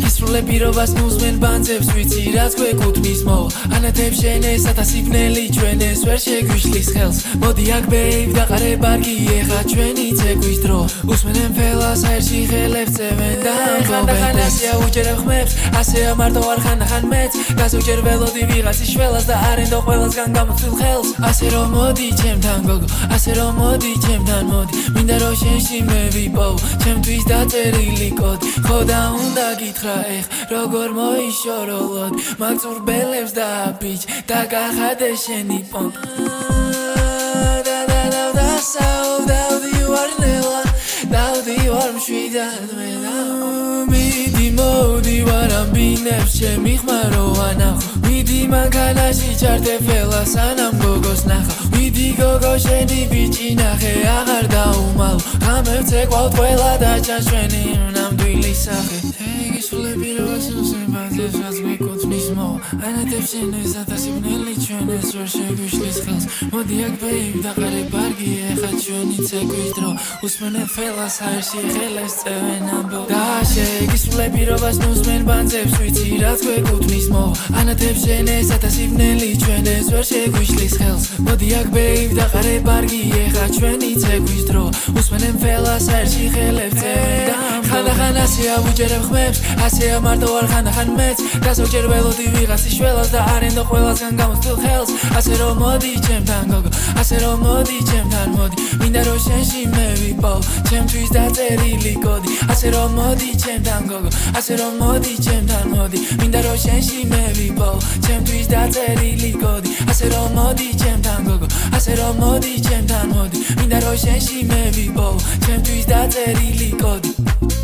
Გისრულე პირობას ნუსმენ ბანძებს ვიცი რაც გვეკუთვნის მო ანათებს შენეს ათასიბნელი ჩვენეს ვერ შეგვიშლის ხელს მოდი აქ ბეიბ დაყარე ბარგი ეხა ჩვენი ცეკვის დრო უსმენენ ფელას აერში ხელებს წევენ და ამბობენ ასეა უჯერებ ხმებს ასეა მარტო არ ხან მეც გასუჯერ ველოდი ვიღაცის შველას და არენდო ყველასგან გამოცდილ ხელს ასე რომ მოდი ჩემთან გოგო ასე რომ მოდი ჩემთან მოდი მინდა რომ შენში მე ვიპოვ ჩემთვის დაწერილი კოდი ხო და უნდა გითხრა ეხ როგორ მოიშოროლოდ მაგწურ ბელებს და ბიჭ და გახადე შენი პონტ დავდი ვარ ნელა დავდი ვარ მშვიდად მე მიდი მოდი ვარ ამბინებს ჩემი ხმარო ანახო მიდი მანქანაში ჩართე ფელას ანამ გოგოს ნახავ მიდი გოგო შენი ბიჭი ნახე აღარ დაუმალო გამევცე ყავთ ყველა და ჩაშვენი ნამდვილი სახე გისულე პირობას ნუსმენ ბანძებს რაც გვეკუთვნის მო ანათებს შენეს ათასიბნელი ჩვენეს ვერ შეგვიშლის ხელს მოდი აქ ბეიბ დაყარე ბარგი ეხა ჩვენი ცეკვის დრო უსმენენ ფელას აერში ხელებს წევენ ამბობენ გისულე პირობას ნუსმენ ბანძებს ვიცი რაც გვეკუთვნის მო ანათებს შენეს ათასიბნელი ჩვენეს ვერ შეგვიშლის ხელს მოდი აქ ბეიბ დაყარე ბარგი ეხა ჩვენი ცეკვის დრო უსმენენ ფელას აერში ხელებს წევენ ხან ასეა უჯერებ ხმებს ასეა მარტო არ ხან მეც გასაჯერ ველოდი ვიღაცის შველას და არენდო ყველასგან გამოცდილ ხელს ასე რომ მოდი ჩემთან გოგო ასე რომ მოდი ჩემთან მოდი მინდა რომ შენში მე ვიპოვ ჩემთვის დაწერილი კოდი ასე რომ მოდი ჩემთან გოგო ასე რომ მოდი ჩემთან მოდი მინდა რომ შენში მე ვიპოვ ჩემთვის დაწერილი კოდი ასე რომ მოდი ჩემთან გოგო ასე რომ მოდი ჩემთან მოდი მინდა რომ შენში მე ვიპოვ ჩემთვის დაწერილი კოდი